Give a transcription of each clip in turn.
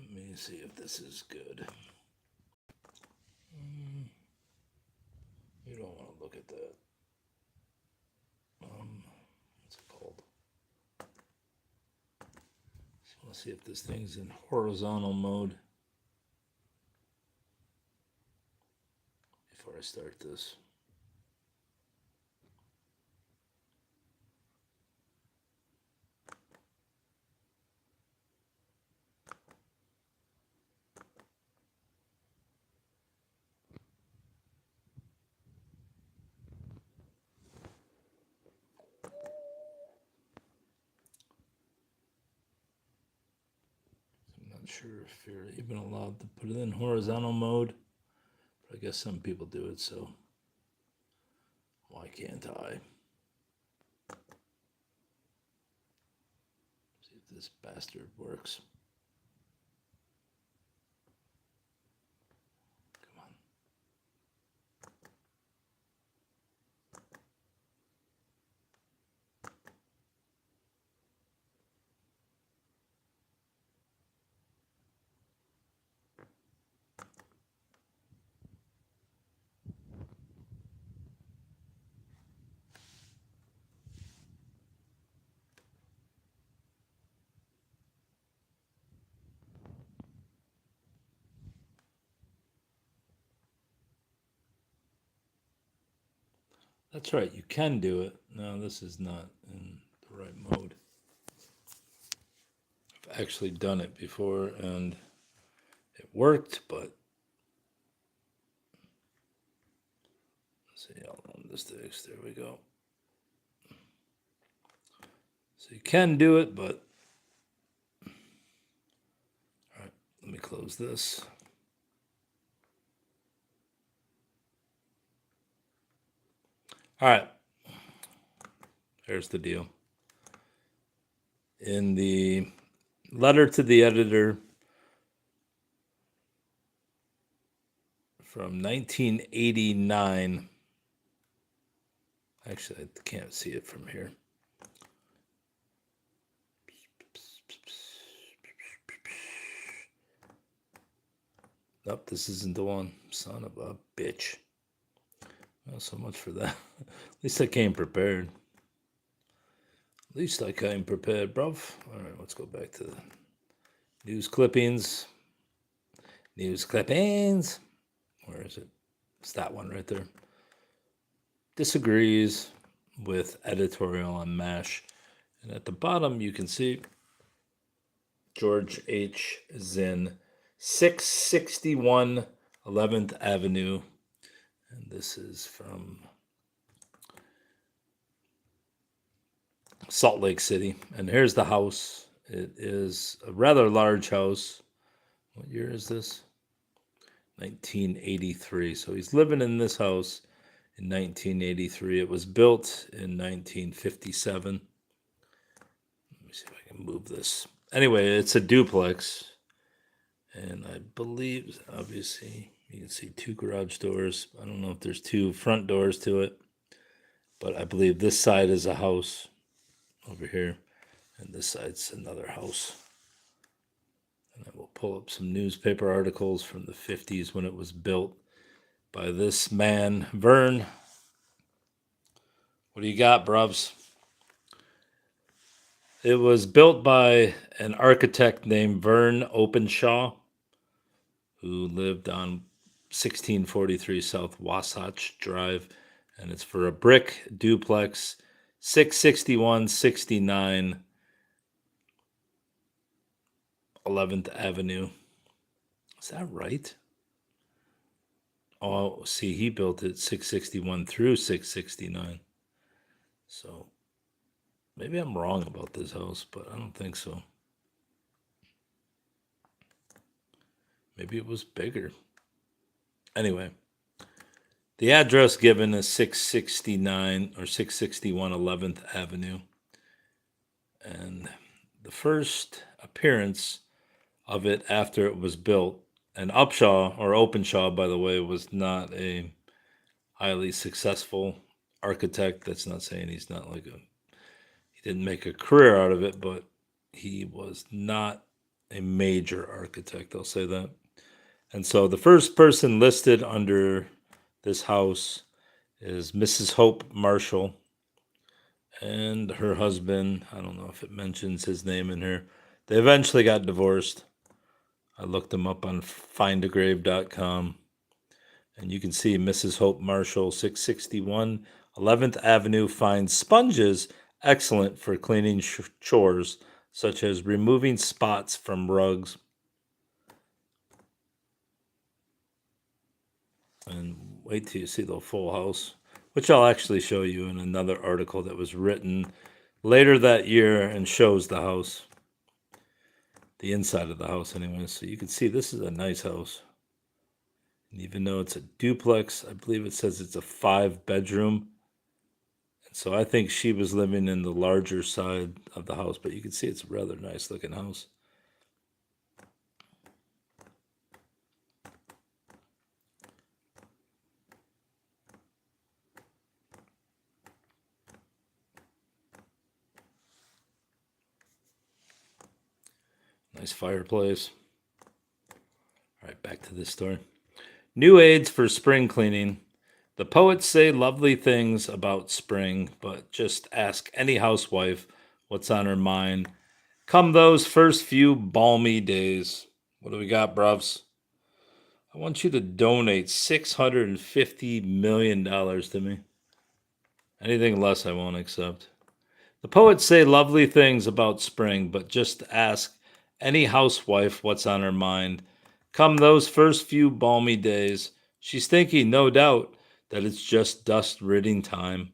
Let me see if this is good. You don't want to look at that. What's it called? Just want to see if this thing's in horizontal mode before I start this. Not sure if you're even allowed to put it in horizontal mode, but I guess some people do it, so why can't I? See if this bastard works. Come on. That's right, you can do it. No, this is not in the right mode. I've actually done it before and it worked, but let's see how long this takes. There we go. So you can do it, but all right, let me close this. All right, here's the deal. In the letter to the editor from 1989, actually, I can't see it from here. Nope, this isn't the one. Son of a bitch. Well, so much for that. At least I came prepared. At least I came prepared, bruv. All right, let's go back to the news clippings. News clippings. Where is it? It's that one right there. Disagrees with editorial on MASH. And at the bottom, you can see George H. Zinn, 661 11th Avenue. And this is from Salt Lake City. And here's the house. It is a rather large house. What year is this? 1983. So he's living in this house in 1983. It was built in 1957. Let me see if I can move this. Anyway, it's a duplex. And I believe, obviously, you can see two garage doors. I don't know if there's two front doors to it. But I believe this side is a house over here. And this side's another house. And I will pull up some newspaper articles from the 50s when it was built by this man, Vern. What do you got, bruvs? It was built by an architect named Vern Openshaw, who lived on 1643 South Wasatch Drive, and it's for a brick duplex, 66169 11th Avenue. Is that right? Oh, see, he built it 661 through 669. So maybe I'm wrong about this house, but I don't think so. Maybe it was bigger. Anyway, the address given is 669 or 661 11th Avenue. And the first appearance of it after it was built, and Upshaw or Openshaw, by the way, was not a highly successful architect. That's not saying he's not he didn't make a career out of it, but he was not a major architect, I'll say that. And so the first person listed under this house is Mrs. Hope Marshall and her husband. I don't know if it mentions his name in here. They eventually got divorced. I looked them up on findagrave.com. And you can see Mrs. Hope Marshall, 661 11th Avenue, finds sponges excellent for cleaning chores, such as removing spots from rugs. And wait till you see the full house, which I'll actually show you in another article that was written later that year and shows the house, the inside of the house anyway. So you can see this is a nice house. And even though it's a duplex, I believe it says it's a 5-bedroom. And so I think she was living in the larger side of the house, but you can see it's a rather nice looking house. Nice fireplace. All right, back to this story. New aids for spring cleaning. The poets say lovely things about spring, but just ask any housewife what's on her mind. Come those first few balmy days. What do we got, bruvs? I want you to donate $650 million to me. Anything less I won't accept. The poets say lovely things about spring, but just ask any housewife what's on her mind. Come those first few balmy days, she's thinking, no doubt, that it's just dust-ridding time.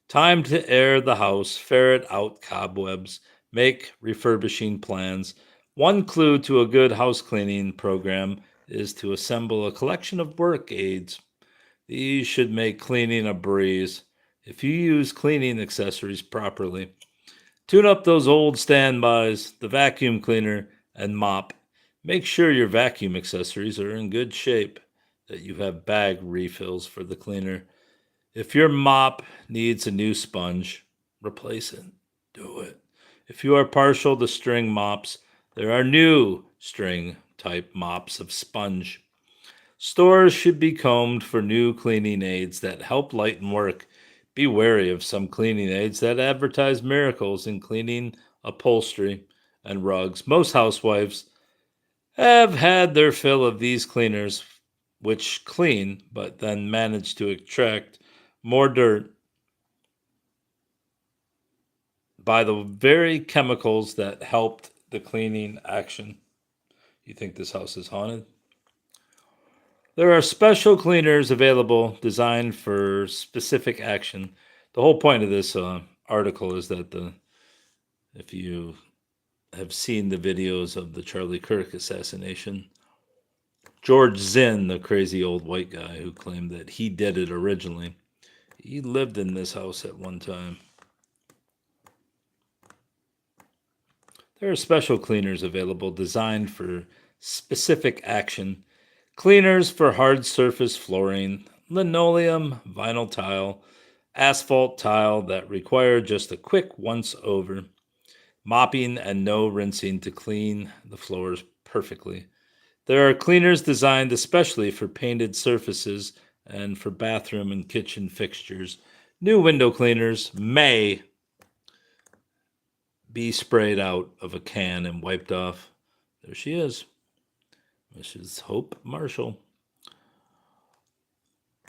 Time to air the house, ferret out cobwebs, make refurbishing plans. One clue to a good house cleaning program is to assemble a collection of work aids. These should make cleaning a breeze if you use cleaning accessories properly. Tune up those old standbys, the vacuum cleaner and mop. Make sure your vacuum accessories are in good shape, that you have bag refills for the cleaner. If your mop needs a new sponge, replace it. Do it. If you are partial to string mops, there are new string type mops of sponge. Stores should be combed for new cleaning aids that help lighten work. Be wary of some cleaning aids that advertise miracles in cleaning upholstery and rugs. Most housewives have had their fill of these cleaners, which clean, but then manage to extract more dirt by the very chemicals that helped the cleaning action. You think this house is haunted? There are special cleaners available designed for specific action. The whole point of this article is that if you have seen the videos of the Charlie Kirk assassination, George Zinn, the crazy old white guy who claimed that he did it originally, he lived in this house at one time. There are special cleaners available designed for specific action. Cleaners for hard surface flooring, linoleum, vinyl tile, asphalt tile that require just a quick once over, mopping and no rinsing to clean the floors perfectly. There are cleaners designed especially for painted surfaces and for bathroom and kitchen fixtures. New window cleaners may be sprayed out of a can and wiped off. There she is. Mrs. Hope Marshall.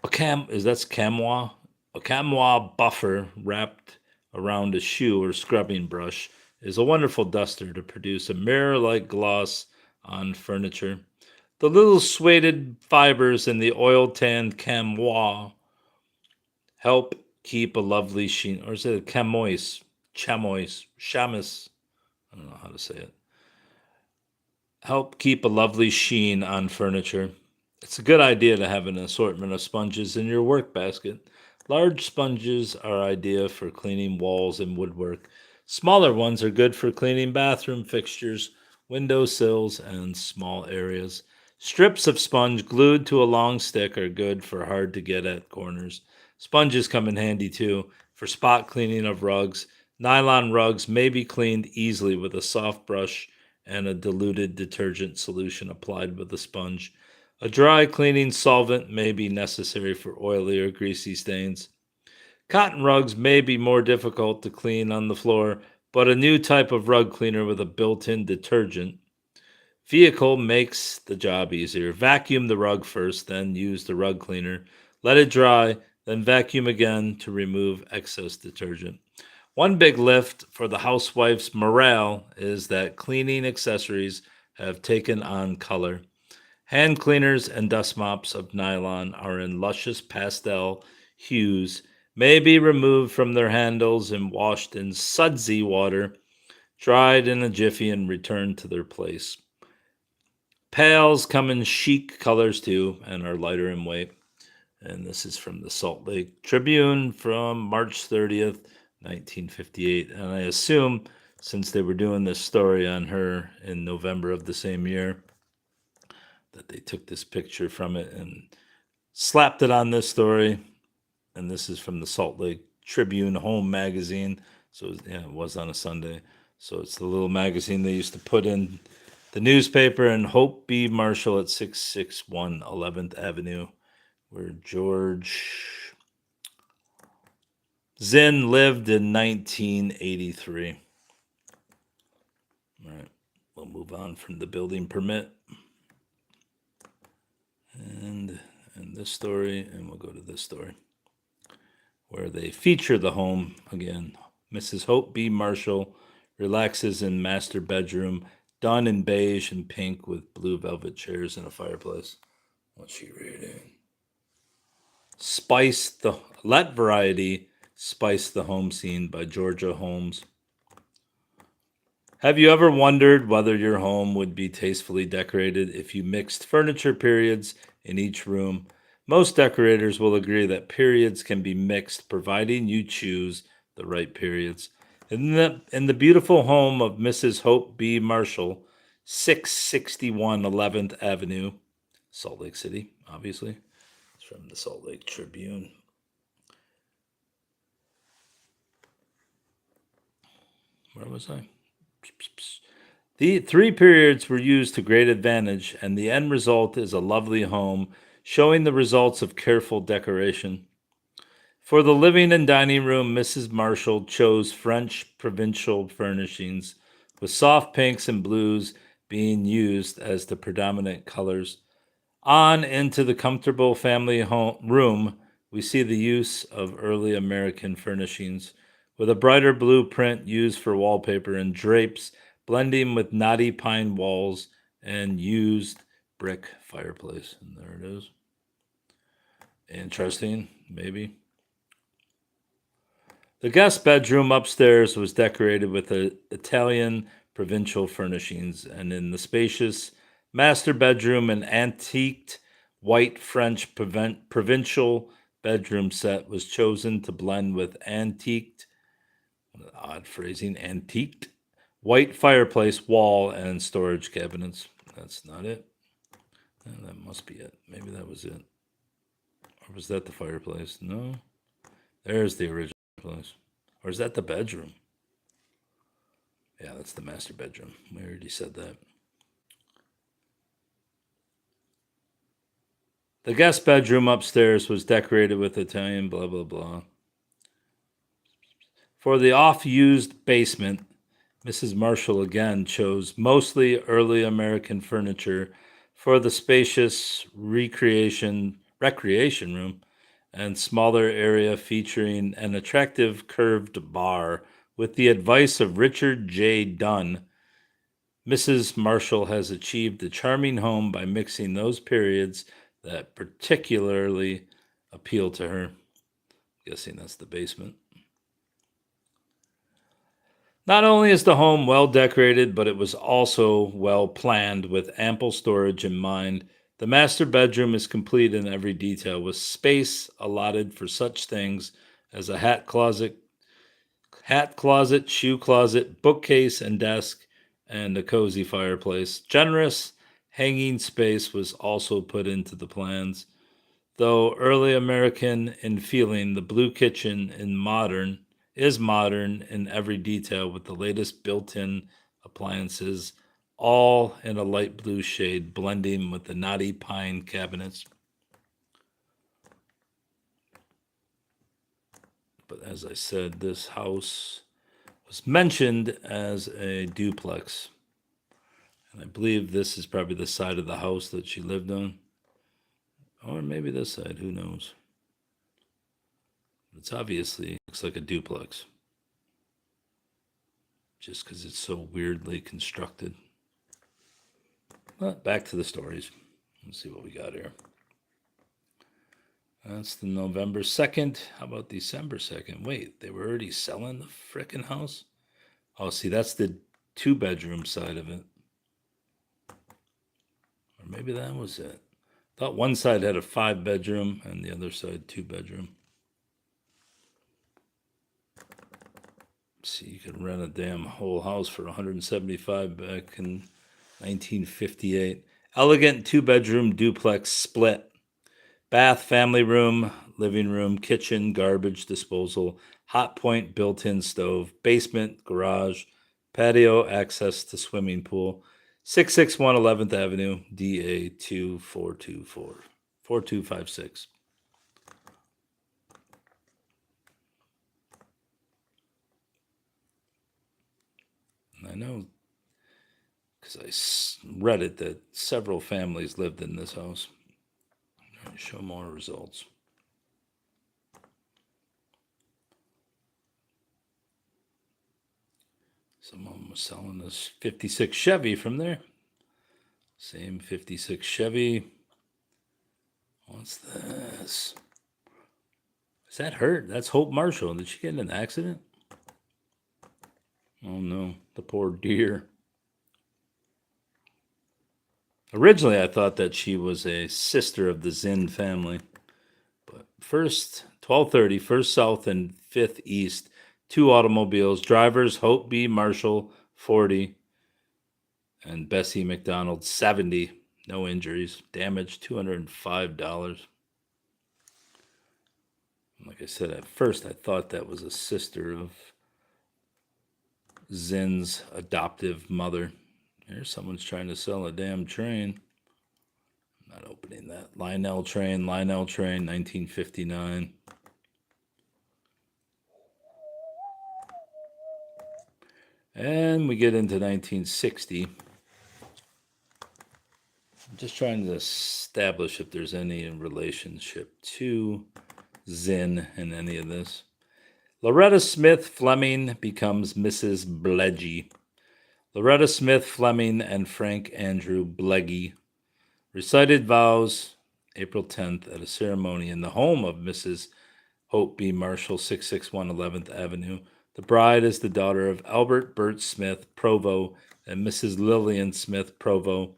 That's chamois? A chamois buffer wrapped around a shoe or scrubbing brush is a wonderful duster to produce a mirror-like gloss on furniture. The little suede fibers in the oil-tanned chamois help keep a lovely sheen, or is it chamois? Chamois. I don't know how to say it. Help keep a lovely sheen on furniture. It's a good idea to have an assortment of sponges in your work basket. Large sponges are ideal for cleaning walls and woodwork. Smaller ones are good for cleaning bathroom fixtures, window sills, and small areas. Strips of sponge glued to a long stick are good for hard to get at corners. Sponges come in handy too for spot cleaning of rugs. Nylon rugs may be cleaned easily with a soft brush and a diluted detergent solution applied with a sponge. A dry cleaning solvent may be necessary for oily or greasy stains. Cotton rugs may be more difficult to clean on the floor, but a new type of rug cleaner with a built-in detergent vehicle makes the job easier. Vacuum the rug first, then use the rug cleaner. Let it dry, then vacuum again to remove excess detergent. One big lift for the housewife's morale is that cleaning accessories have taken on color. Hand cleaners and dust mops of nylon are in luscious pastel hues, may be removed from their handles and washed in sudsy water, dried in a jiffy, and returned to their place. Pails come in chic colors too and are lighter in weight. And this is from the Salt Lake Tribune from March 30th, 1958. And I assume since they were doing this story on her in November of the same year, that they took this picture from it and slapped it on this story. And this is from the Salt Lake Tribune Home magazine. So yeah, it was on a Sunday. So it's the little magazine they used to put in the newspaper. And Hope B. Marshall at 661 11th Avenue, where George Zinn lived in 1983. All right, we'll move on from the building permit and this story, and we'll go to this story where they feature the home again. Mrs. Hope B. Marshall relaxes in master bedroom, done in beige and pink with blue velvet chairs and a fireplace. What's she reading? Let Variety Spice the Home Scene by Georgia Holmes. Have you ever wondered whether your home would be tastefully decorated if you mixed furniture periods in each room? Most decorators will agree that periods can be mixed, providing you choose the right periods. In the beautiful home of Mrs. Hope B. Marshall, 661 11th Avenue, Salt Lake City, obviously. It's from the Salt Lake Tribune. Where was I? The 3 periods were used to great advantage, and the end result is a lovely home, showing the results of careful decoration. For the living and dining room, Mrs. Marshall chose French provincial furnishings, with soft pinks and blues being used as the predominant colors. On into the comfortable family room, we see the use of early American furnishings, with a brighter blue print used for wallpaper and drapes blending with knotty pine walls and used brick fireplace. And there it is. Interesting, maybe. The guest bedroom upstairs was decorated with Italian provincial furnishings, and in the spacious master bedroom, an antiqued white French provincial bedroom set was chosen to blend with antiqued, odd phrasing, antiqued white fireplace wall and storage cabinets. That's not it. That must be it. Maybe that was it. Or was that the fireplace? No. There's the original place. Or is that the bedroom? Yeah, that's the master bedroom. We already said that. The guest bedroom upstairs was decorated with Italian blah, blah, blah. For the off-used basement, Mrs. Marshall again chose mostly early American furniture for the spacious recreation room and smaller area featuring an attractive curved bar. With the advice of Richard J. Dunn, Mrs. Marshall has achieved a charming home by mixing those periods that particularly appeal to her. I'm guessing that's the basement. Not only is the home well decorated, but it was also well planned with ample storage in mind. The master bedroom is complete in every detail, with space allotted for such things as a hat closet, shoe closet, bookcase, and desk, and a cozy fireplace. Generous hanging space was also put into the plans. Though early American in feeling, the blue kitchen is modern in every detail with the latest built-in appliances all in a light blue shade, blending with the knotty pine cabinets. But as I said, this house was mentioned as a duplex. And I believe this is probably the side of the house that she lived on. Or maybe this side, who knows? It's obviously looks like a duplex. Just because it's so weirdly constructed. But back to the stories. Let's see what we got here. That's the November 2nd. How about December 2nd? Wait, they were already selling the frickin' house? Oh, see, that's the 2-bedroom side of it. Or maybe that was it. Thought one side had a 5-bedroom and the other side 2-bedroom. See, you could rent a damn whole house for $175 back in 1958. Elegant 2-bedroom duplex split. Bath, family room, living room, kitchen, garbage disposal, hot point built-in stove, basement, garage, patio, access to swimming pool. 661 11th Avenue, DA 2424 4256. I know because I read it that several families lived in this house. Show more results. Someone was selling this 56 Chevy from there. Same 56 Chevy. What's this? Is that her? That's Hope Marshall. Did she get in an accident? Oh no, the poor dear. Originally, I thought that she was a sister of the Zinn family. But first, 1230, First South and 5th East, 2 automobiles. Drivers, Hope B. Marshall, 40. And Bessie McDonald, 70. No injuries. Damage, $205. Like I said, at first I thought that was a sister of Zinn's adoptive mother. Here's someone's trying to sell a damn train. I'm not opening that. Lionel train, 1959. And we get into 1960. I'm just trying to establish if there's any relationship to Zinn in any of this. Loretta Smith Fleming becomes Mrs. Bleggy. Loretta Smith Fleming and Frank Andrew Bleggy recited vows April 10th at a ceremony in the home of Mrs. Hope B. Marshall, 661 11th Avenue. The bride is the daughter of Albert Burt Smith, Provo, and Mrs. Lillian Smith, Provo.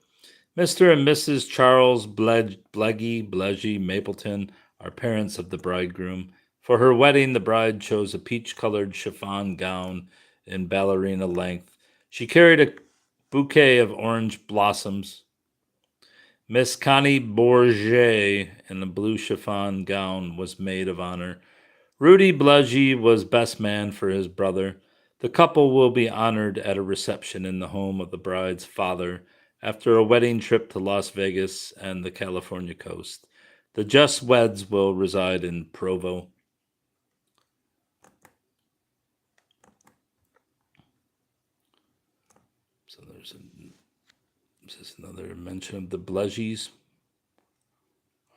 Mr. and Mrs. Charles Bleggy Mapleton are parents of the bridegroom. For her wedding, the bride chose a peach-colored chiffon gown in ballerina length. She carried a bouquet of orange blossoms. Miss Connie Bourget in a blue chiffon gown was maid of honor. Rudy Bleggy was best man for his brother. The couple will be honored at a reception in the home of the bride's father after a wedding trip to Las Vegas and the California coast. The just weds will reside in Provo. So there's another mention of the Bleggys.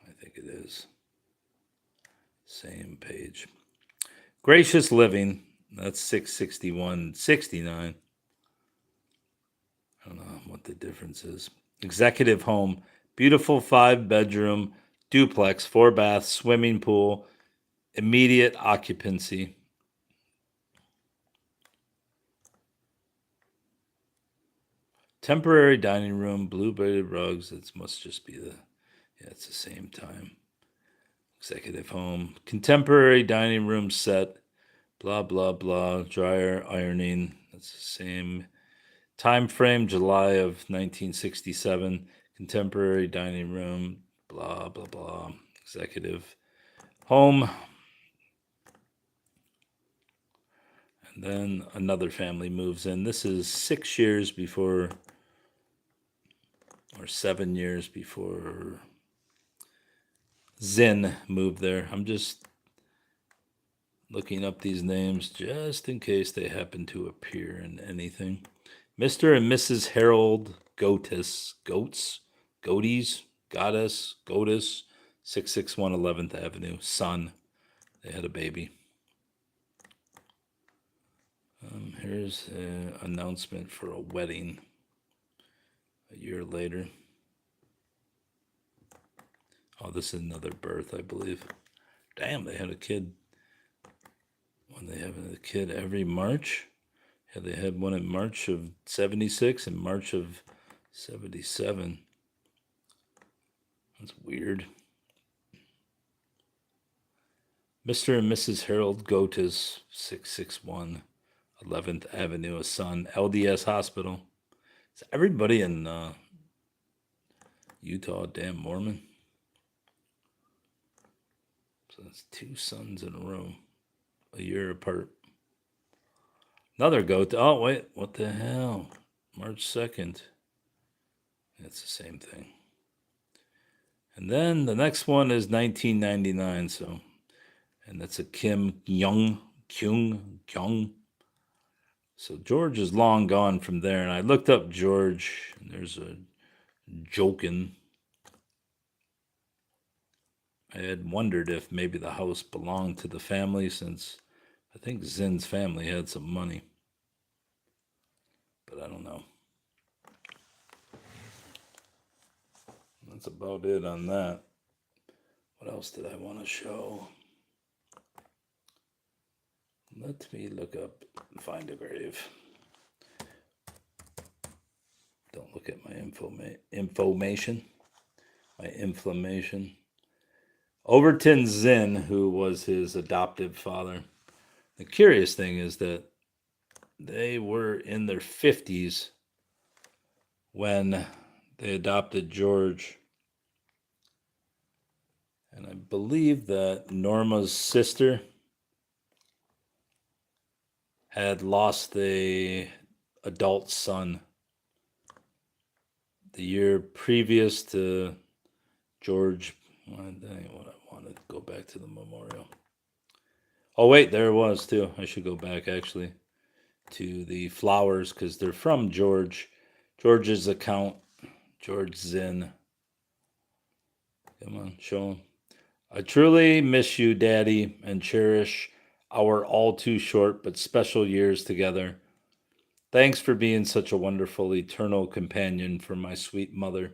I think it is. Same page. Gracious Living. That's 66169. I don't know what the difference is. Executive Home. Beautiful 5-bedroom duplex, 4-bath, swimming pool, immediate occupancy. Temporary dining room, blue beaded rugs. It must just be it's the same time. Executive home, contemporary dining room set, blah, blah, blah, dryer, ironing. That's the same time frame, July of 1967. Contemporary dining room, blah, blah, blah. Executive home. And then another family moves in. This is 6 years before or 7 years before Zinn moved there. I'm just looking up these names just in case they happen to appear in anything. Mr. and Mrs. Harold Goetz, Goaties, Goddess, 661 11th Avenue, son. They had a baby. Here's an announcement for a wedding a year later. Oh, this is another birth, I believe. Damn, they had a kid. When they have a kid every March. Yeah, they had one in March of 76 and March of 77. That's weird. Mr. and Mrs. Harold Goetz, 661 11th Avenue, a son, LDS Hospital. Is everybody in Utah damn Mormon? So that's 2 sons in a row, a year apart. Another goat. Oh, wait, what the hell? March 2nd. It's the same thing. And then the next one is 1999, so, and that's a Kim Kyung. So George is long gone from there, and I looked up George, and there's a Jokin. I had wondered if maybe the house belonged to the family, since I think Zinn's family had some money. But I don't know. That's about it on that. What else did I want to show? Let me look up and find a grave. Don't look at my information. My inflammation. Overton Zinn, who was his adoptive father. The curious thing is that they were in their 50s when they adopted George. And I believe that Norma's sister had lost the adult son the year previous to George. I wanted to go back to the memorial. Oh, wait, there it was, too. I should go back, actually, to the flowers, because they're from George's account, George Zinn. Come on, show him. I truly miss you, Daddy, and cherish our all too short but special years together. Thanks for being such a wonderful, eternal companion for my sweet mother.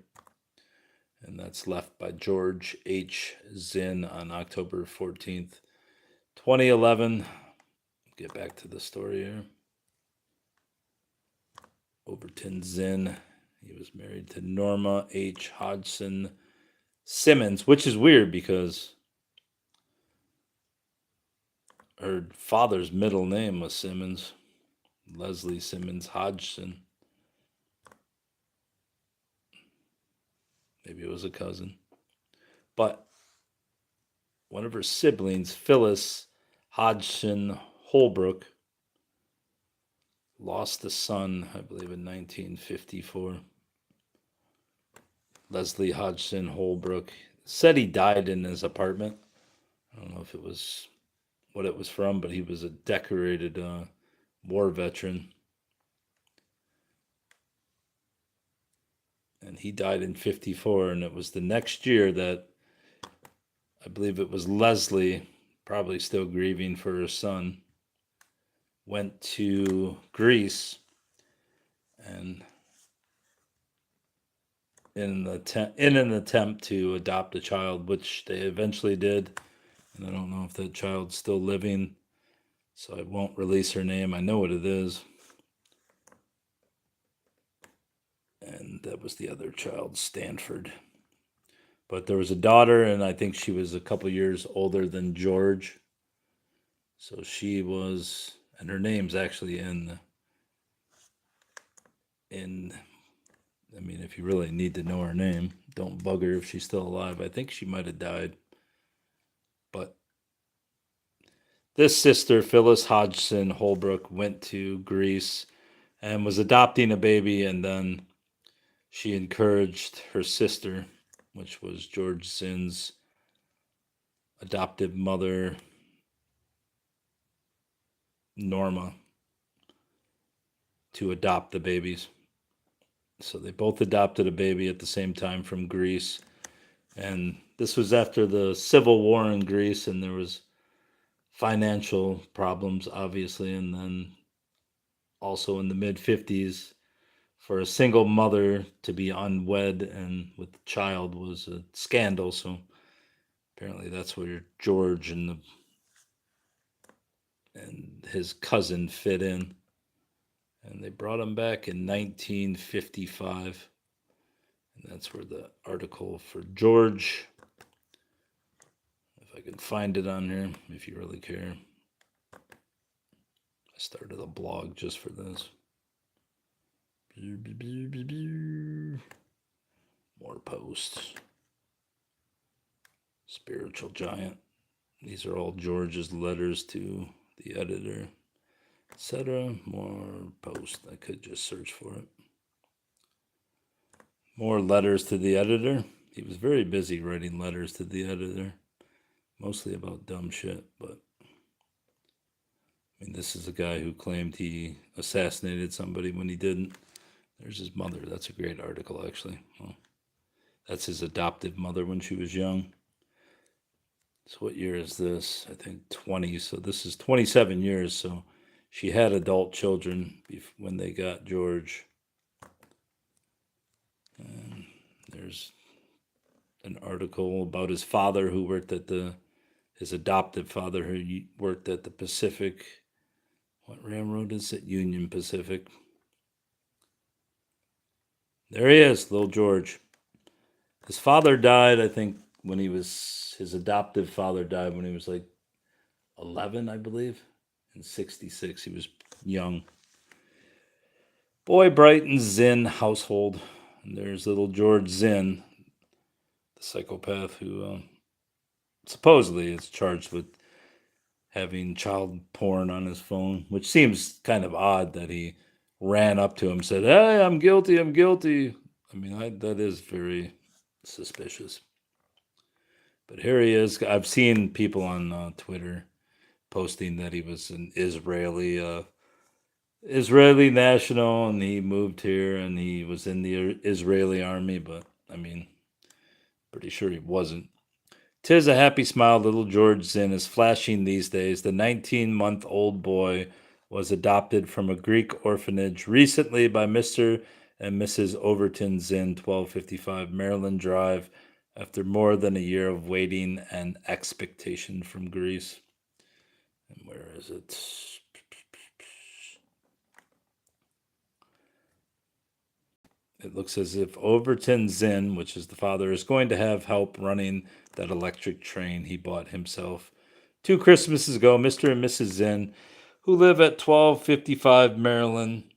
And that's left by George H. Zinn on October 14th, 2011. Get back to the story here. Overton Zinn. He was married to Norma H. Hodgson Simmons, which is weird because her father's middle name was Simmons. Leslie Simmons Hodgson. Maybe it was a cousin. But one of her siblings, Phyllis Hodgson Holbrook, lost a son, I believe, in 1954. Leslie Hodgson Holbrook said he died in his apartment. I don't know if it was what it was from, but he was a decorated war veteran. And he died in 54, and it was the next year that I believe it was Leslie, probably still grieving for her son, went to Greece and in an attempt to adopt a child, which they eventually did. And I don't know if that child's still living, so I won't release her name. I know what it is. And that was the other child, Stanford. But there was a daughter, and I think she was a couple years older than George. So she was, and her name's actually in, I mean, if you really need to know her name, don't bug her if she's still alive. I think she might have died. But this sister, Phyllis Hodgson Holbrook, went to Greece and was adopting a baby, and then she encouraged her sister, which was George Zinn's adoptive mother, Norma, to adopt the babies. So they both adopted a baby at the same time from Greece. And this was after the civil war in Greece, and there was financial problems, obviously. And then also in the mid 50s, for a single mother to be unwed and with a child was a scandal. So apparently that's where George and his cousin fit in. And they brought him back in 1955. And that's where the article for George, if I can find it on here, if you really care. I started a blog just for this. More posts. Spiritual giant. These are all George's letters to the editor, etc. More posts. I could just search for it. More letters to the editor. He was very busy writing letters to the editor, mostly about dumb shit, but I mean, this is a guy who claimed he assassinated somebody when he didn't. There's his mother. That's a great article, actually. Well, that's his adoptive mother when she was young. So what year is this? I think 20. So this is 27 years. So she had adult children when they got George. And there's an article about his father who worked at his adoptive father who worked at the Pacific. What railroad is it? Union Pacific. There he is, little George. His father died, I think, his adoptive father died when he was like 11, I believe. In 66, he was young. Boy Brighton Zinn household. And there's little George Zinn, the psychopath who supposedly is charged with having child porn on his phone, which seems kind of odd that he ran up to him and said, "Hey, I'm guilty, I'm guilty." I mean, that is very suspicious. But here he is. I've seen people on Twitter posting that he was an Israeli national, and he moved here and he was in the Israeli army, but I mean, pretty sure he wasn't. 'Tis a happy smile little George Zinn is flashing these days. The 19-month-old boy was adopted from a Greek orphanage recently by Mr. and Mrs. Overton Zinn, 1255 Maryland Drive, after more than a year of waiting and expectation from Greece. And where is it? It looks as if Overton Zinn, which is the father, is going to have help running that electric train he bought himself 2 Christmases ago. Mr. and Mrs. Zinn, who live at 1255 Maryland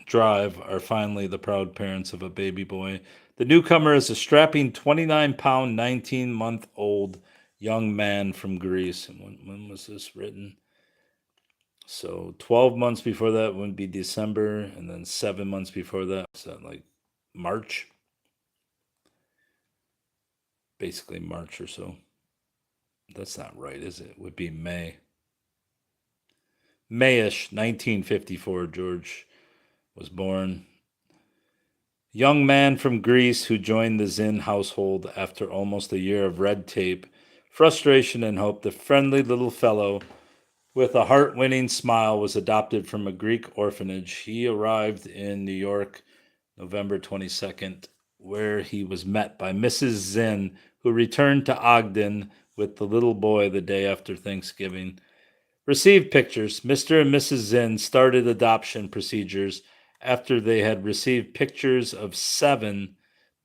Drive, are finally the proud parents of a baby boy. The newcomer is a strapping 29-pound, 19-month-old young man from Greece. And when was this written? So 12 months before that would be December, and then 7 months before that, is that like March? Basically March or so. That's not right, is it? It would be May. Mayish, 1954, George was born. Young man from Greece who joined the Zinn household after almost a year of red tape, frustration, and hope. The friendly little fellow with a heart-winning smile was adopted from a Greek orphanage. He arrived in New York November 22nd, where he was met by Mrs. Zinn, who returned to Ogden with the little boy the day after Thanksgiving. Received pictures. Mr. and Mrs. Zinn started adoption procedures after they had received pictures of 7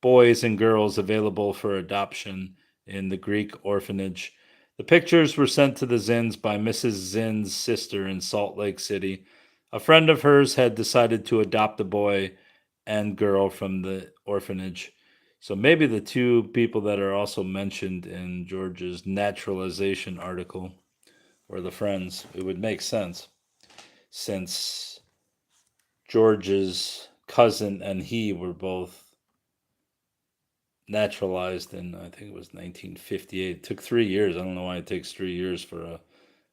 boys and girls available for adoption in the Greek orphanage. The pictures were sent to the Zinns by Mrs. Zinn's sister in Salt Lake City. A friend of hers had decided to adopt a boy and girl from the orphanage. So maybe the 2 people that are also mentioned in George's naturalization article were the friends. It would make sense since George's cousin and he were both naturalized in, I think it was 1958. It took 3 years. I don't know why it takes 3 years for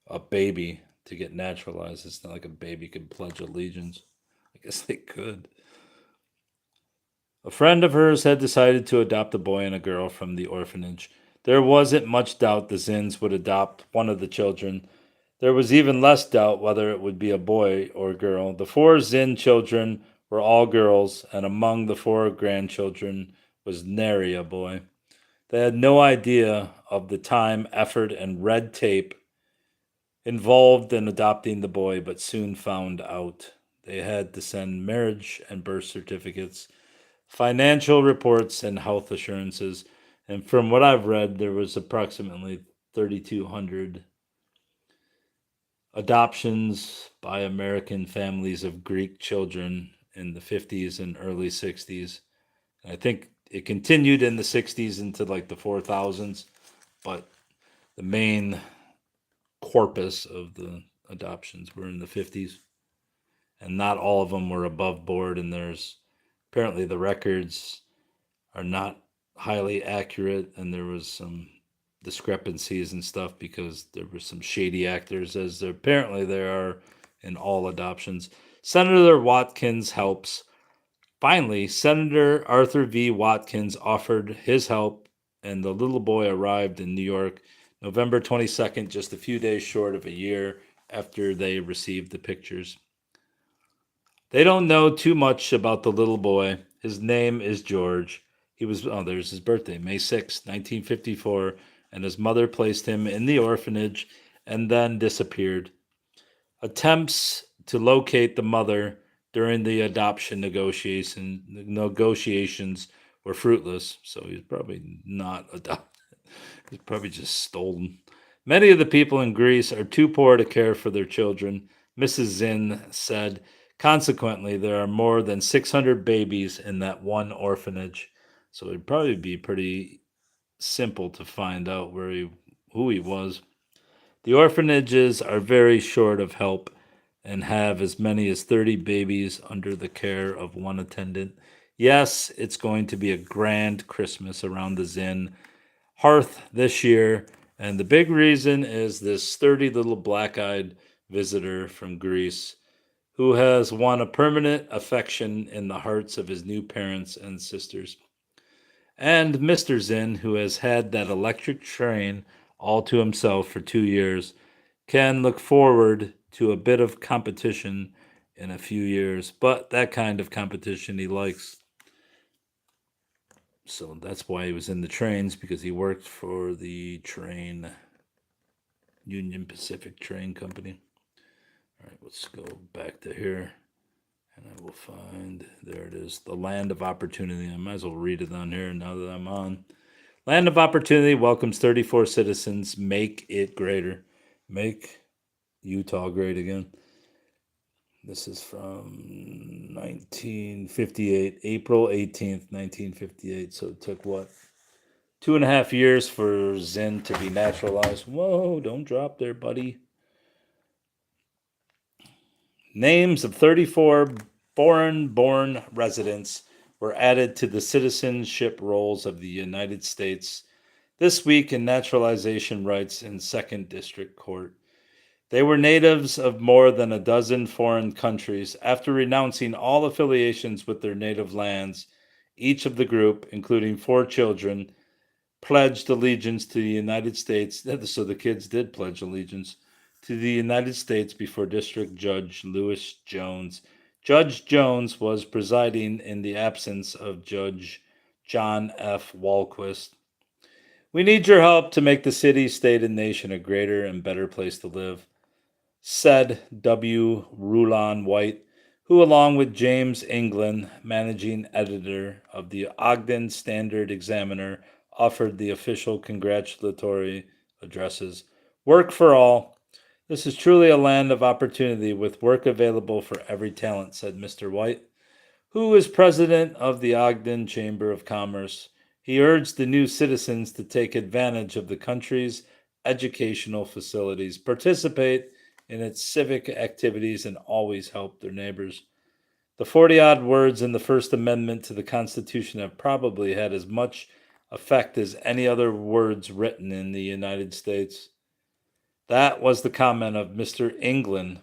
a baby to get naturalized. It's not like a baby could pledge allegiance. I guess they could. A friend of hers had decided to adopt a boy and a girl from the orphanage. There wasn't much doubt the Zinns would adopt one of the children. There was even less doubt whether it would be a boy or girl. The four Zinn children were all girls, and among the four grandchildren was nary a boy. They had no idea of the time, effort, and red tape involved in adopting the boy, but soon found out. They had to send marriage and birth certificates, financial reports, and health assurances. And from what I've read, there was approximately 3,200 adoptions by American families of Greek children in the 50s and early 60s. I think it continued in the 60s into like the 4000s, but the main corpus of the adoptions were in the 50s. And not all of them were above board. And there's apparently the records are not highly accurate. And there was some discrepancies and stuff because there were some shady actors, as there apparently there are in all adoptions. Senator Watkins helps. Finally, Senator Arthur V. Watkins offered his help, and the little boy arrived in New York November 22nd, just a few days short of a year after they received the pictures. They don't know too much about the little boy. His name is George. There's his birthday, May 6, 1954, and his mother placed him in the orphanage and then disappeared. Attempts to locate the mother during the adoption negotiations were fruitless, so he's probably not adopted. He's probably just stolen. Many of the people in Greece are too poor to care for their children, Mrs. Zinn said. Consequently, there are more than 600 babies in that one orphanage, so it'd probably be pretty simple to find out who he was. The orphanages are very short of help and have as many as 30 babies under the care of one attendant. Yes, it's going to be a grand Christmas around the Zinn hearth this year, and the big reason is this sturdy little black-eyed visitor from Greece who has won a permanent affection in the hearts of his new parents and sisters. And Mr. Zinn, who has had that electric train all to himself for 2 years, can look forward to a bit of competition in a few years, but that kind of competition he likes. So that's why he was in the trains, because he worked for the Union Pacific Train Company. All right, let's go back to here, and I will find, there it is, the Land of Opportunity. I might as well read it on here now that I'm on. Land of Opportunity welcomes 34 citizens. Make it greater. Make Utah great again. This is from 1958, April 18th, 1958. So it took, 2.5 years for Zinn to be naturalized. Whoa, don't drop there, buddy. Names of 34 foreign-born residents were added to the citizenship rolls of the United States this week in naturalization rights in 2nd District Court. They were natives of more than a dozen foreign countries. After renouncing all affiliations with their native lands, each of the group, including 4 children, pledged allegiance to the United States. So the kids did pledge allegiance to the United States before District Judge Lewis Jones. Judge Jones was presiding in the absence of Judge John F. Walquist. We need your help to make the city, state, and nation a greater and better place to live, said W. Rulon White, who, along with James England, managing editor of the Ogden Standard Examiner, offered the official congratulatory addresses. Work for all. This is truly a land of opportunity with work available for every talent, said Mr. White, who is president of the Ogden Chamber of Commerce. He urged the new citizens to take advantage of the country's educational facilities, participate in its civic activities, and always help their neighbors. The 40-odd words in the First Amendment to the Constitution have probably had as much effect as any other words written in the United States. That was the comment of Mr. England,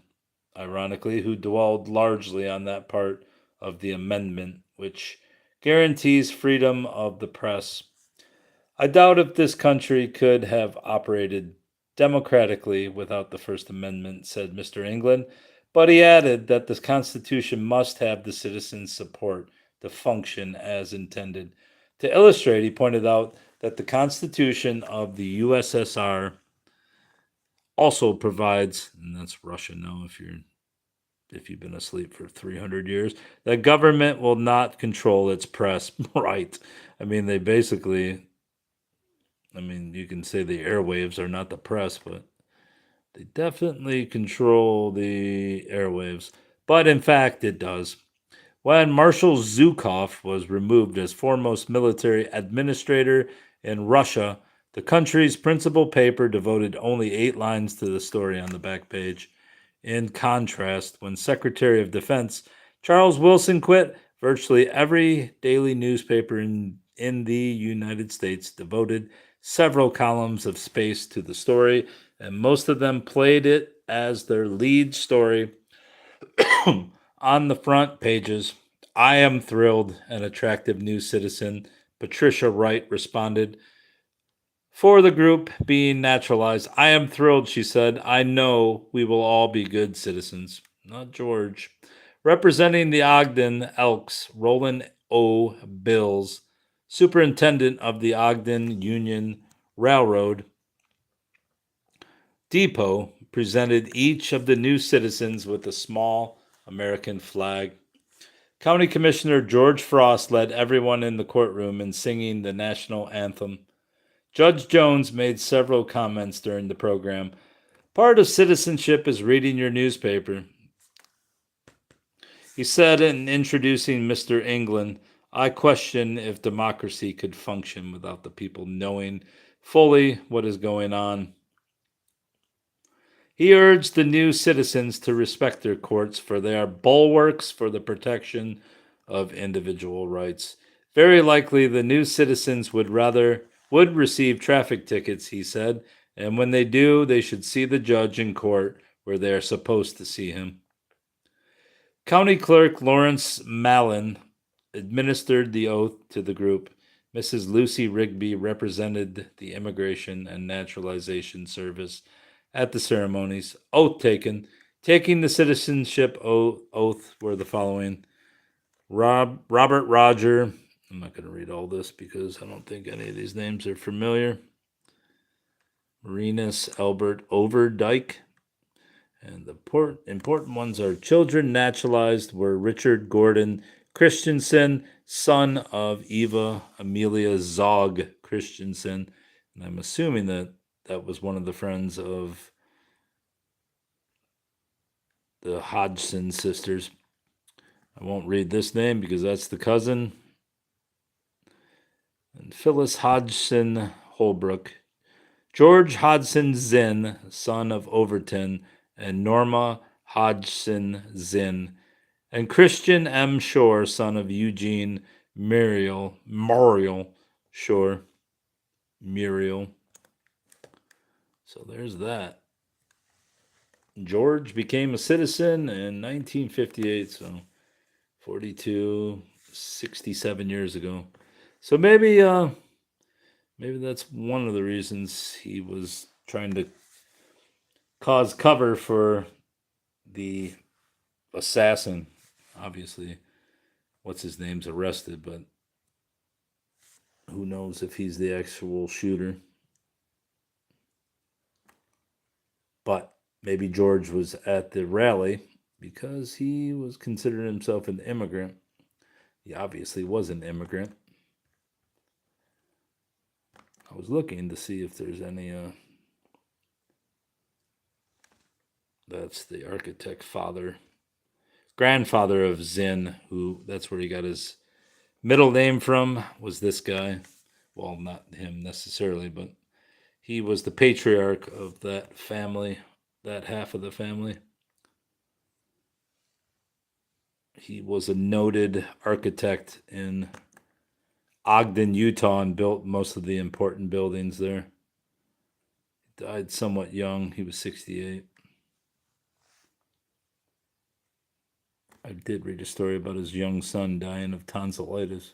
ironically, who dwelled largely on that part of the amendment which guarantees freedom of the press. I doubt if this country could have operated democratically without the First Amendment, said Mr. England, but he added that the Constitution must have the citizens' support to function as intended. To illustrate, he pointed out that the Constitution of the USSR also provides, and that's Russian now if you've been asleep for 300 years, that government will not control its press. Right. I mean, they basically, you can say the airwaves are not the press, but they definitely control the airwaves. But in fact, it does. When Marshal Zhukov was removed as foremost military administrator in Russia, the country's principal paper devoted only 8 lines to the story on the back page. In contrast, when Secretary of Defense Charles Wilson quit, virtually every daily newspaper in the United States devoted several columns of space to the story, and most of them played it as their lead story on the front pages. I am thrilled, an attractive new citizen, Patricia Wright, responded. For the group being naturalized, I am thrilled, she said. I know we will all be good citizens. Not George. Representing the Ogden Elks, Roland O. Bills, superintendent of the Ogden Union Railroad Depot, presented each of the new citizens with a small American flag. County Commissioner George Frost led everyone in the courtroom in singing the national anthem. Judge Jones made several comments during the program. Part of citizenship is reading your newspaper. He said in introducing Mr. England, I question if democracy could function without the people knowing fully what is going on. He urged the new citizens to respect their courts, for they are bulwarks for the protection of individual rights. Very likely the new citizens would receive traffic tickets, he said, and when they do, they should see the judge in court where they are supposed to see him. County Clerk Lawrence Mallon administered the oath to the group. Mrs. Lucy Rigby represented the Immigration and Naturalization Service at the ceremonies. Oath taken. Taking the citizenship oath were the following. Robert Roger. I'm not going to read all this because I don't think any of these names are familiar. Marinus Albert Overdyke. And the important ones are children naturalized were Richard Gordon Christensen, son of Eva Amelia Zog Christensen. And I'm assuming that was one of the friends of the Hodgson sisters. I won't read this name because that's the cousin. And Phyllis Hodgson Holbrook. George Hodgson Zinn, son of Overton, and Norma Hodgson Zinn. And Christian M. Shore, son of Eugene Muriel Shore. Muriel. So there's that. George became a citizen in 1958, so 67 years ago. So maybe that's one of the reasons he was trying to cause cover for the assassin. Obviously, what's his name's arrested, but who knows if he's the actual shooter. But maybe George was at the rally because he was considering himself an immigrant. He obviously was an immigrant. I was looking to see if there's any, that's the architect grandfather of Zinn, who, that's where he got his middle name from, was this guy. Well, not him necessarily, but he was the patriarch of that family, that half of the family. He was a noted architect in Ogden, Utah, and built most of the important buildings there. He died somewhat young. He was 68. I did read a story about his young son dying of tonsillitis.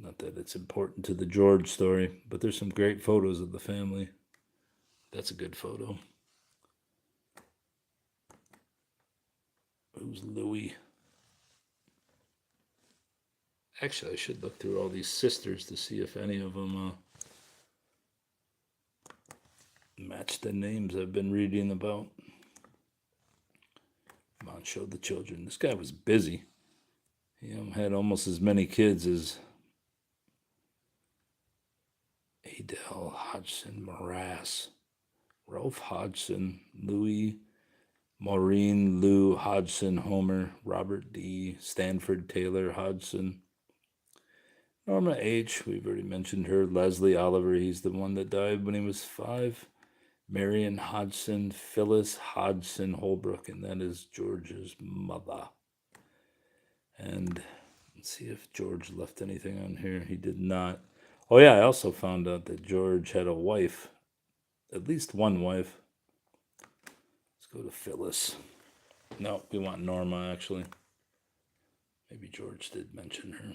Not that it's important to the George story, but there's some great photos of the family. That's a good photo. Who's Louis? Actually, I should look through all these sisters to see if any of them match the names I've been reading about. Come on, show the children. This guy was busy. He had almost as many kids as Adele, Hodgson, Morass, Ralph Hodgson, Louis, Maureen, Lou, Hodgson, Homer, Robert D., Stanford, Taylor, Hodgson, Norma H., we've already mentioned her, Leslie Oliver, he's the one that died when he was 5, Marion Hodgson, Phyllis Hodgson Holbrook, and that is George's mother. And let's see if George left anything on here. He did not. Oh yeah, I also found out that George had a wife, at least one wife. Let's go to Phyllis. No, we want Norma, actually. Maybe George did mention her.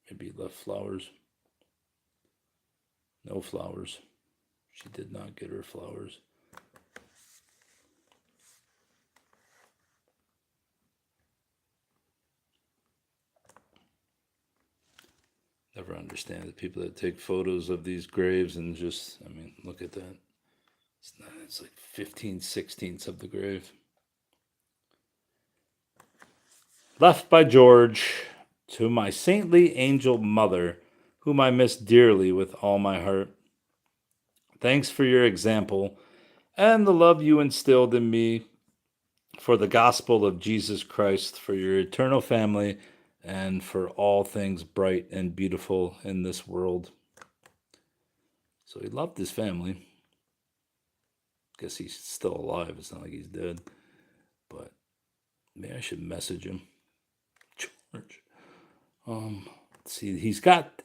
Maybe he left flowers. No flowers. She did not get her flowers. Never understand the people that take photos of these graves and just, I mean, look at that. It's like 15/16 of the grave. Left by George, to my saintly angel mother, whom I miss dearly with all my heart. Thanks for your example and the love you instilled in me for the gospel of Jesus Christ, for your eternal family, and for all things bright and beautiful in this world. So he loved his family. Guess he's still alive. It's not like he's dead. But maybe I should message him. George. Let's see,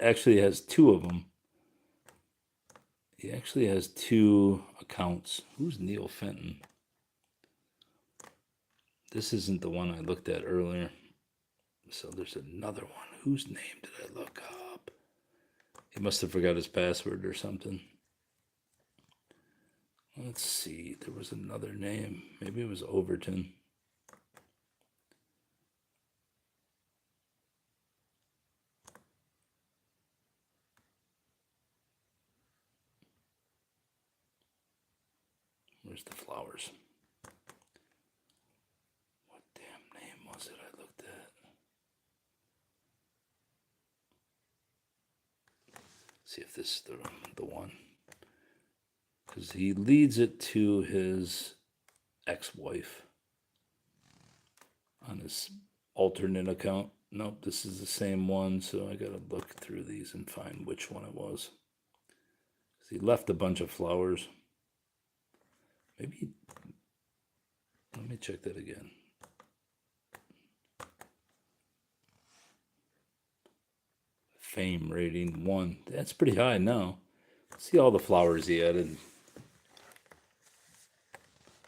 actually has 2 of them. He actually has 2 accounts. Who's Neil Fenton? This isn't the one I looked at earlier. So there's another one. Whose name did I look up? He must have forgot his password or something. Let's see. There was another name. Maybe it was Overton. Where's the flowers? What damn name was it I looked at? See if this is the one. Because he leads it to his ex-wife on his alternate account. Nope, this is the same one, so I gotta look through these and find which one it was. He left a bunch of flowers. Maybe, let me check that again. Fame rating 1. That's pretty high now. See all the flowers he added.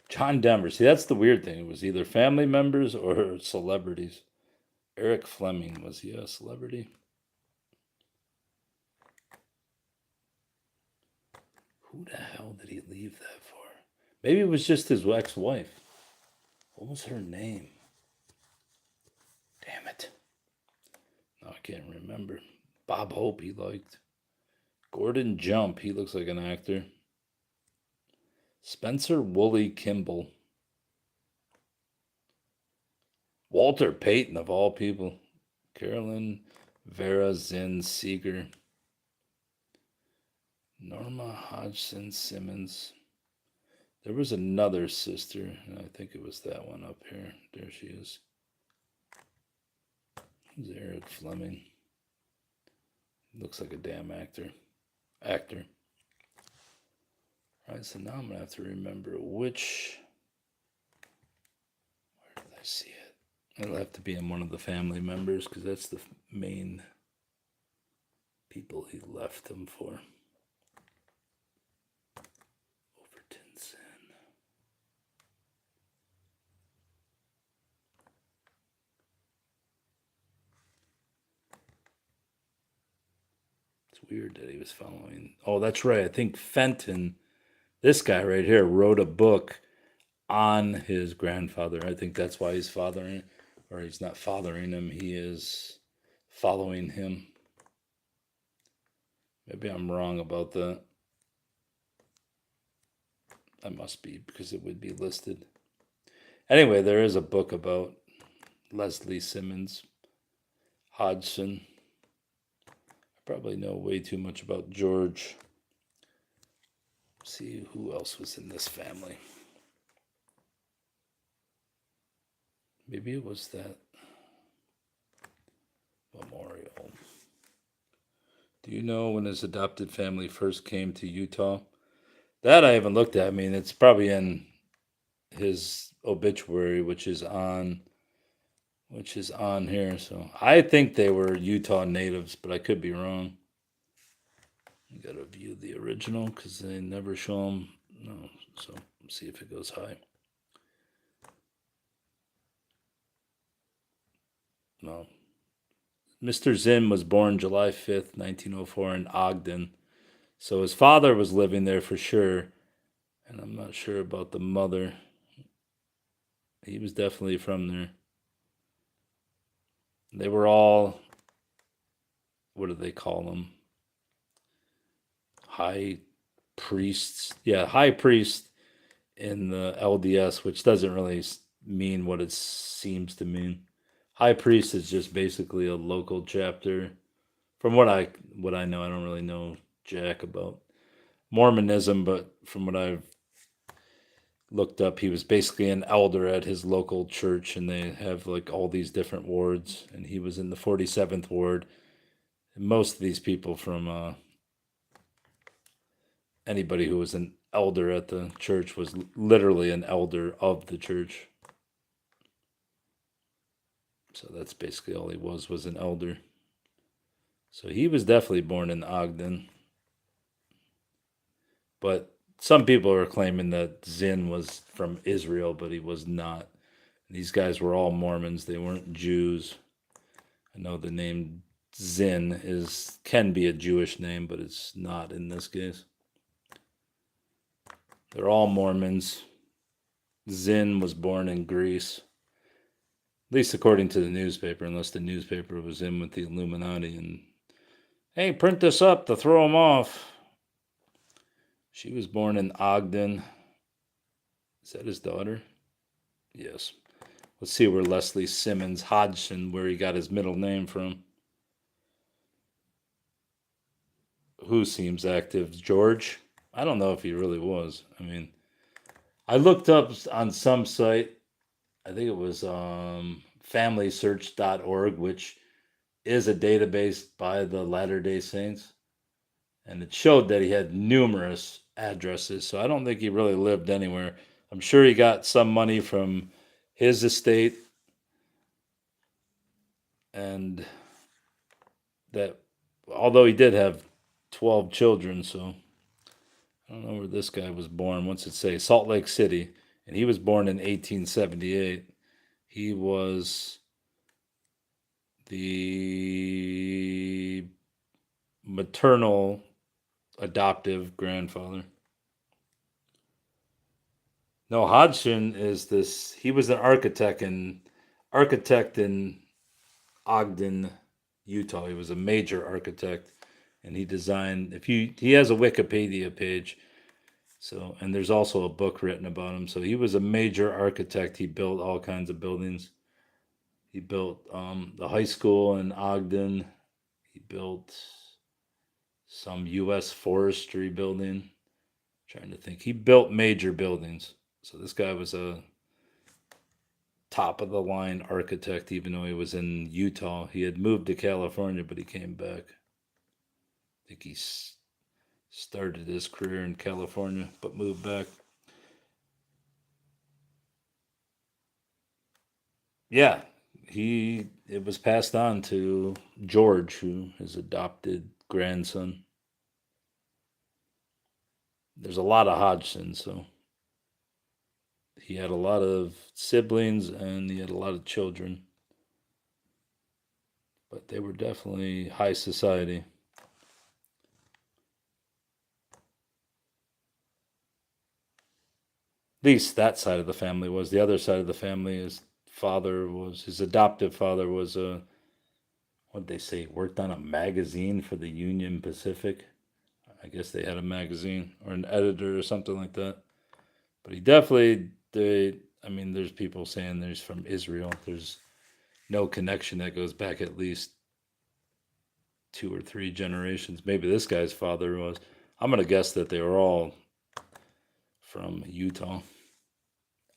John Denver. See, that's the weird thing. It was either family members or celebrities. Eric Fleming, was he a celebrity? Who the hell did he leave that for? Maybe it was just his ex-wife. What was her name? Damn it. No, I can't remember. Bob Hope he liked. Gordon Jump, he looks like an actor. Spencer Woolley Kimball. Walter Payton, of all people. Carolyn Vera Zinn Seeger. Norma Hodgson Simmons. There was another sister, and I think it was that one up here. There she is. Who's Eric Fleming? Looks like a damn actor. All right, so now I'm going to have to remember which... Where did I see it? It'll have to be in one of the family members because that's the main people he left them for. Overton Zinn. It's weird that he was following. Oh, that's right. I think Fenton, this guy right here, wrote a book on his grandfather. I think that's why he's fathering, or he's not fathering him, he is following him. Maybe I'm wrong about that. I must be, because it would be listed. Anyway, there is a book about Leslie Simmons Hodgson. I probably know way too much about George. Let's see who else was in this family. Maybe it was that memorial. Do you know when his adopted family first came to Utah? That I haven't looked at. I mean, it's probably in his obituary, which is on here. So I think they were Utah natives, but I could be wrong. You gotta view the original because they never show them. No, so let's see if it goes high. No. Mr. Zinn was born July 5th, 1904 in Ogden. So his father was living there for sure. And I'm not sure about the mother. He was definitely from there. They were all, what do they call them? High priests. Yeah, high priest in the LDS, which doesn't really mean what it seems to mean. High priest is just basically a local chapter. From what I know, I don't really know jack about Mormonism, but from what I've looked up, he was basically an elder at his local church, and they have like all these different wards, and he was in the 47th ward. And most of these people from anybody who was an elder at the church was literally an elder of the church. So that's basically all he was an elder. So he was definitely born in Ogden. But some people are claiming that Zinn was from Israel, but he was not. These guys were all Mormons. They weren't Jews. I know the name Zinn can be a Jewish name, but it's not in this case. They're all Mormons. Zinn was born in Greece, at least according to the newspaper, unless the newspaper was in with the Illuminati and, hey, print this up to throw them off. She was born in Ogden. Is that his daughter? Yes. Let's see where Leslie Simmons Hodgson, where he got his middle name from. Who seems active? George? I don't know if he really was. I mean, I looked up on some site, I think it was familysearch.org, which is a database by the Latter-day Saints. And it showed that he had numerous addresses. So I don't think he really lived anywhere. I'm sure he got some money from his estate. And that, although he did have 12 children, so I don't know where this guy was born. What's it say? Salt Lake City. And he was born in 1878. He was the maternal adoptive grandfather. No, Hodgson is this. He was an architect in Ogden, Utah. He was a major architect, and he designed. He has a Wikipedia page. So, and there's also a book written about him. So he was a major architect. He built all kinds of buildings. He built the high school in Ogden. He built some U.S. forestry building. Trying to think. He built major buildings. So this guy was a top of the line architect, even though he was in Utah. He had moved to California, but he came back. I think he started his career in California, but moved back. Yeah, it was passed on to George, who his adopted grandson. There's a lot of Hodgson, so he had a lot of siblings and he had a lot of children, but they were definitely high society. At least that side of the family was. The other side of the family, his adoptive father was a, what they say, worked on a magazine for the Union Pacific. I guess they had a magazine or an editor or something like that. But he definitely, I mean, there's people saying there's from Israel. There's no connection that goes back at least 2 or 3 generations. Maybe this guy's father was. I'm going to guess that they were all from Utah.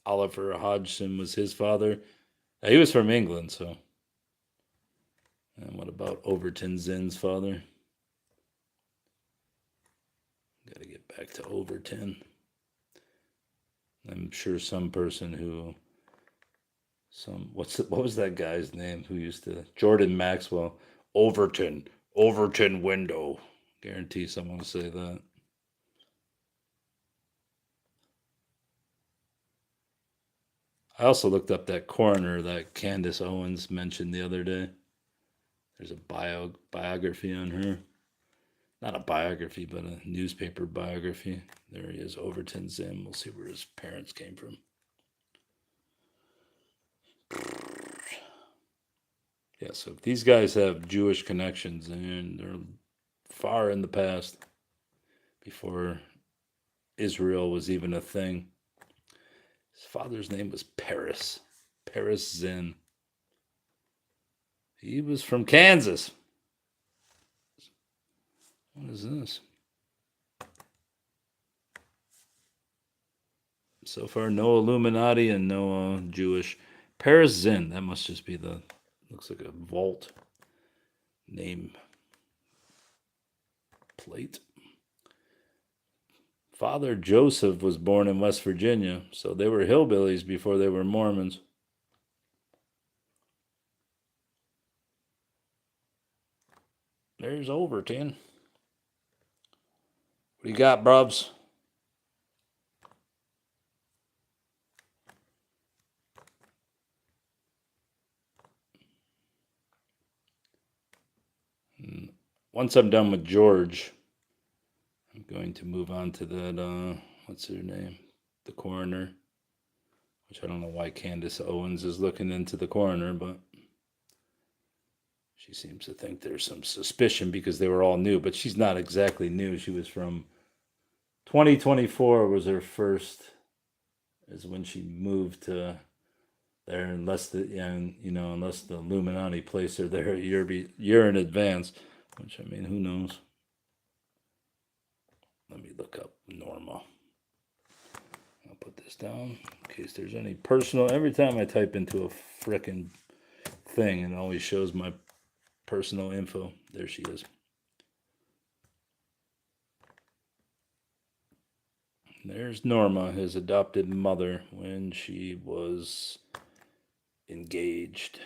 Oliver Hodgson was his father. He was from England, so. And what about Overton Zinn's father? Got to get back to Overton. I'm sure some person who, what was that guy's name who used to, Jordan Maxwell, Overton window. Guarantee someone will say that. I also looked up that coroner that Candace Owens mentioned the other day. There's a biography on her. Not a biography, but a newspaper biography. There he is, Overton Zinn. We'll see where his parents came from. Yeah, so if these guys have Jewish connections and they're far in the past, before Israel was even a thing. His father's name was Paris Zinn. He was from Kansas. What is this? So far, no Illuminati and no Jewish. Paris Zinn. That must just be looks like a vault name plate. Father Joseph was born in West Virginia, so they were hillbillies before they were Mormons. There's Overton. What do you got, brubs? Once I'm done with George, I'm going to move on to that, what's her name? The coroner. Which I don't know why Candace Owens is looking into the coroner, but she seems to think there's some suspicion because they were all new, but she's not exactly new. She was from 2024 was her first, is when she moved to there, unless the Illuminati placed her there a year in advance, which, I mean, who knows? Let me look up Norma. I'll put this down in case there's any personal. Every time I type into a frickin' thing, it always shows my personal info. There she is. There's Norma, his adopted mother, when she was engaged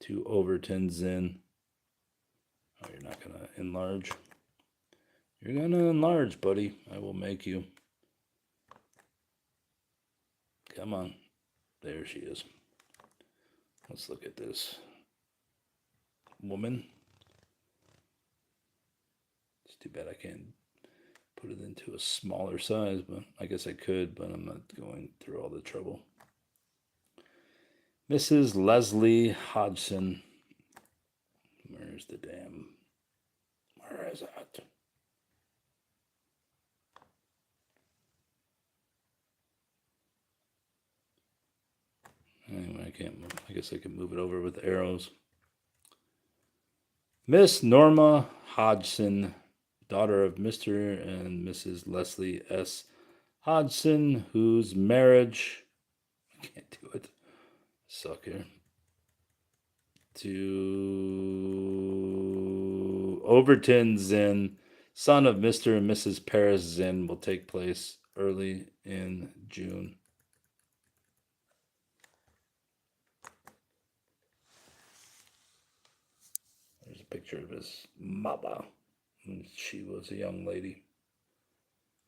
to Overton Zinn. Oh, you're not going to enlarge. You're going to enlarge, buddy. I will make you. Come on. There she is. Let's look at this woman. It's too bad I can't put it into a smaller size, but I guess I could, but I'm not going through all the trouble. Mrs. Leslie Hodgson. Where's the damn... Where is that? Anyway, I can't move. I guess I can move it over with arrows. Miss Norma Hodgson, daughter of Mr. and Mrs. Leslie S. Hodgson, whose marriage... I can't do it. Sucker. To Overton Zinn, son of Mr. and Mrs. Paris Zinn, will take place early in June. picture of his mother. And she was a young lady.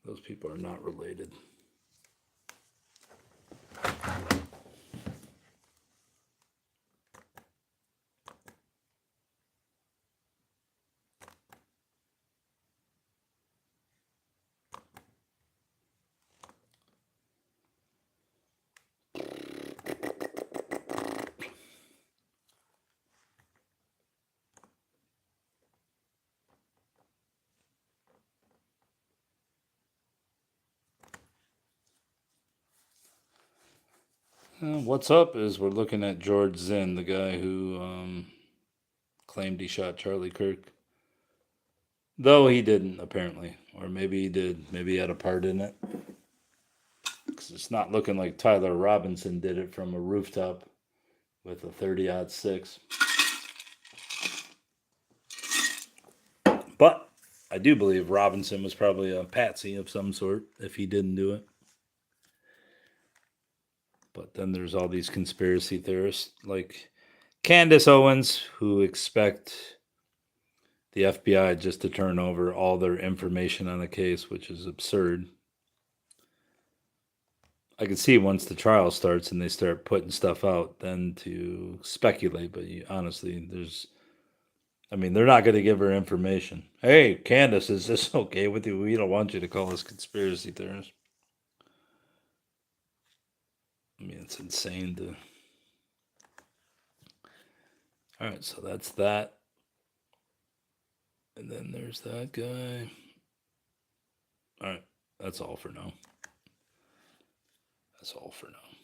Those people are not related. What's up is we're looking at George Zinn, the guy who claimed he shot Charlie Kirk. Though he didn't, apparently. Or maybe he did. Maybe he had a part in it. Because it's not looking like Tyler Robinson did it from a rooftop with a 30-06. But I do believe Robinson was probably a patsy of some sort if he didn't do it. But then there's all these conspiracy theorists like Candace Owens who expect the FBI just to turn over all their information on a case, which is absurd. I can see once the trial starts and they start putting stuff out, then to speculate. But honestly, they're not going to give her information. Hey, Candace, is this okay with you? We don't want you to call us conspiracy theorists. It's insane to... All right, so that's that. And then there's that guy. All right, that's all for now. That's all for now.